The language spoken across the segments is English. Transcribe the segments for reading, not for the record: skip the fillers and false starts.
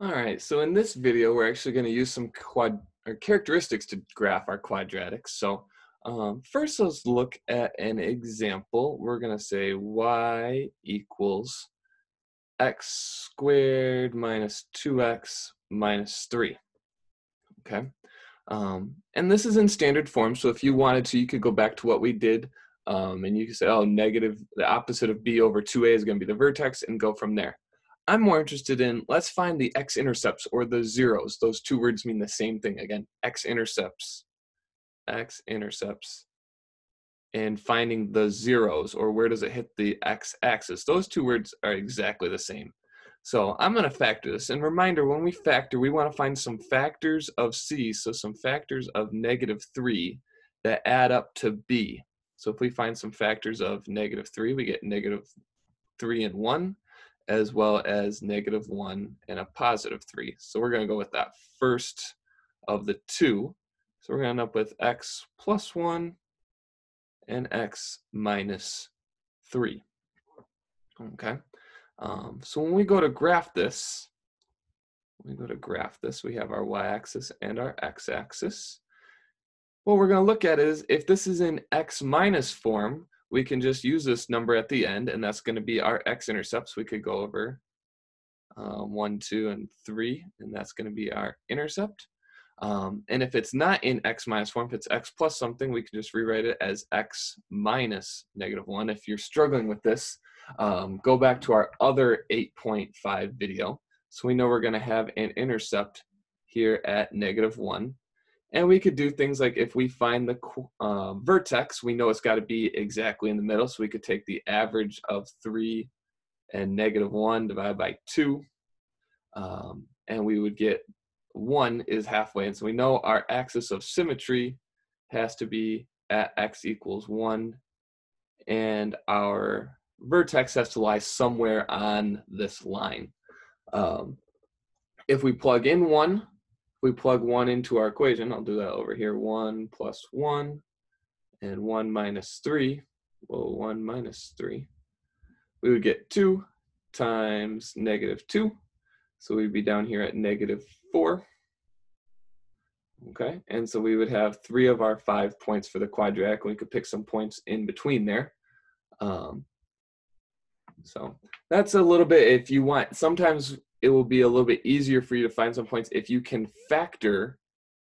All right, so in this video, we're actually going to use some characteristics to graph our quadratics. So first, let's look at an example. We're going to say y equals x squared minus 2x minus 3. Okay, and this is in standard form. So if you wanted to, you could go back to what we did, and you could say, oh, negative, the opposite of b over 2a is going to be the vertex, and go from there. I'm more interested in, let's find the x-intercepts or the zeros. Those two words mean the same thing. Again, x-intercepts, and finding the zeros, or where does it hit the x-axis. Those two words are exactly the same. So I'm going to factor this. And reminder, when we factor, we want to find some factors of c, so some factors of -3 that add up to b. So if we find some factors of -3, we get -3 and 1, as well as -1 and a +3. So we're going to go with that first of the two. So we're going to end up with x plus 1 and x minus 3. Okay. So when we go to graph this, we have our y-axis and our x-axis. What we're going to look at is, if this is in x minus form, we can just use this number at the end, and that's going to be our x-intercepts. We could go over 1, 2, and 3, and that's going to be our intercept. And if it's not in x minus form, if it's x plus something, we can just rewrite it as x minus -1. If you're struggling with this, go back to our other 8.5 video. So we know we're going to have an intercept here at -1. And we could do things like, if we find the vertex, we know it's got to be exactly in the middle. So we could take the average of 3 and -1 divided by 2. And we would get 1 is halfway. And so we know our axis of symmetry has to be at x equals 1. And our vertex has to lie somewhere on this line. If we plug in 1, we plug 1 into our equation. I'll do that over here. 1 plus 1 and 1 minus 3. Well, 1 minus 3. We would get 2 times -2. So we'd be down here at -4. Okay, and so we would have 3 of our 5 points for the quadratic. We could pick some points in between there. So that's a little bit, if you want, sometimes it will be a little bit easier for you to find some points if you can factor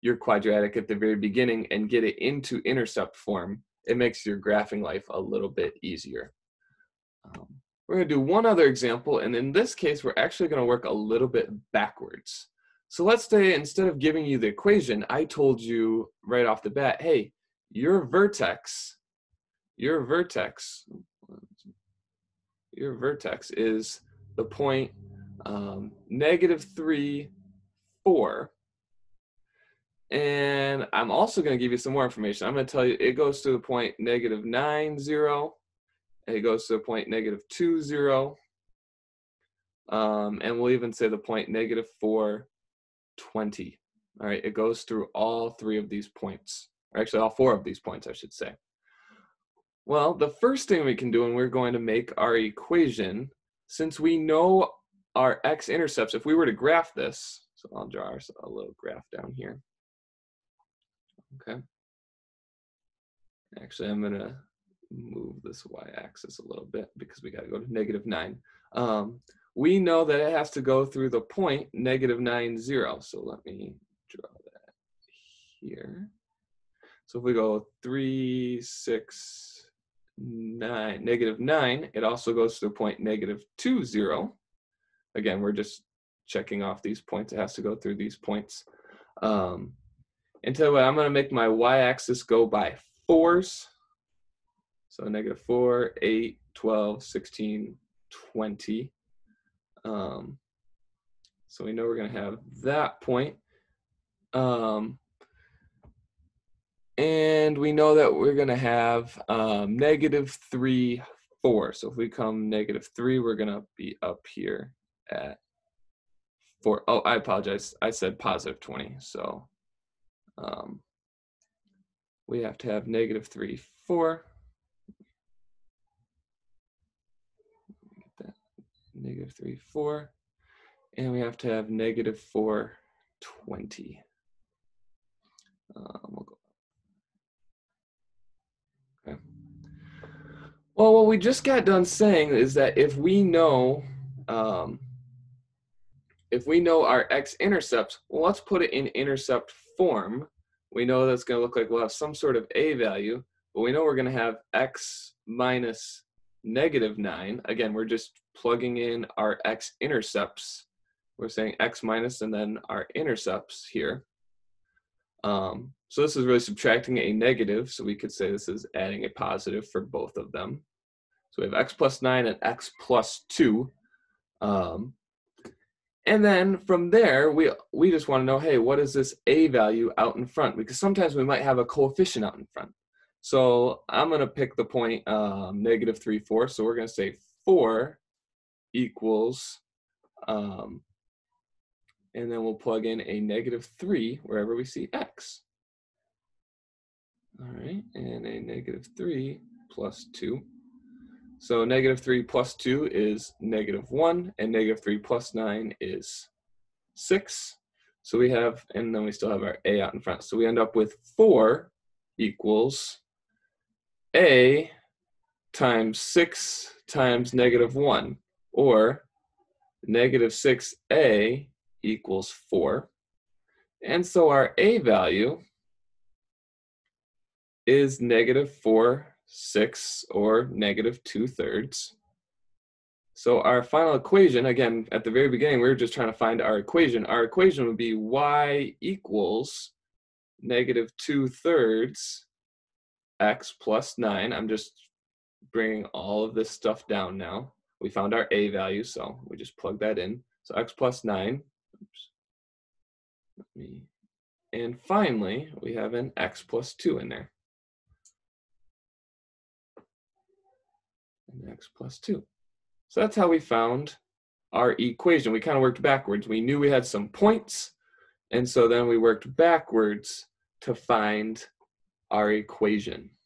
your quadratic at the very beginning and get it into intercept form. It makes your graphing life a little bit easier. We're going to do one other example, and in this case, we're actually going to work a little bit backwards. So let's say, instead of giving you the equation, I told you right off the bat, hey, your vertex is the point -3, 4. And I'm also going to give you some more information. I'm going to tell you it goes to the point -9, 0. It goes to the point -2, 0. And we'll even say the point -4, 20. All right, it goes through all 3 of these points, or actually all 4 of these points, I should say. Well, the first thing we can do, and we're going to make our equation, since we know our x-intercepts, if we were to graph this, so I'll draw a little graph down here. Okay. Actually, I'm going to move this y-axis a little bit because we got to go to -9. We know that it has to go through the point -9, 0. So let me draw that here. So if we go 3, 6, 9, -9, it also goes to the point -2, 0. Again, we're just checking off these points. It has to go through these points. And tell you what, I'm going to make my y-axis go by 4s. So -4, 8, 12, 16, 20. So we know we're going to have that point. And we know that we're going to have -3, 4. So if we come -3, we're going to be up here at 4. Oh, I apologize. I said +20. So we have to have -3, 4. -3, 4. and we have to have negative 420. We'll go. Okay. Well, what we just got done saying is that if we know our x-intercepts, well, let's put it in intercept form. We know that's going to look like we'll have some sort of a value, but we know we're going to have x minus -9. Again, we're just plugging in our x-intercepts. We're saying x minus and then our intercepts here. So this is really subtracting a negative, so we could say this is adding a positive for both of them. So we have x plus 9 and x plus 2. And then from there, we just want to know, hey, what is this a value out in front? Because sometimes we might have a coefficient out in front. So I'm going to pick the point -3/4. So we're going to say 4 equals, and then we'll plug in a -3 wherever we see x. All right, and a -3 plus 2. So -3 plus 2 is -1, and -3 plus 9 is 6. So we have, and then we still have our a out in front. So we end up with 4 equals a times 6 times -1, or -6a equals 4. And so our a value is -4/6, or -2/3. So our final equation, again, at the very beginning, we were just trying to find our equation. Our equation would be y equals -2/3 x plus 9. I'm just bringing all of this stuff down now. We found our a value, so we just plug that in. So x plus 9. Oops. And finally, we have an x plus 2 in there. And x plus 2. So that's how we found our equation. We kind of worked backwards. We knew we had some points, and so then we worked backwards to find our equation.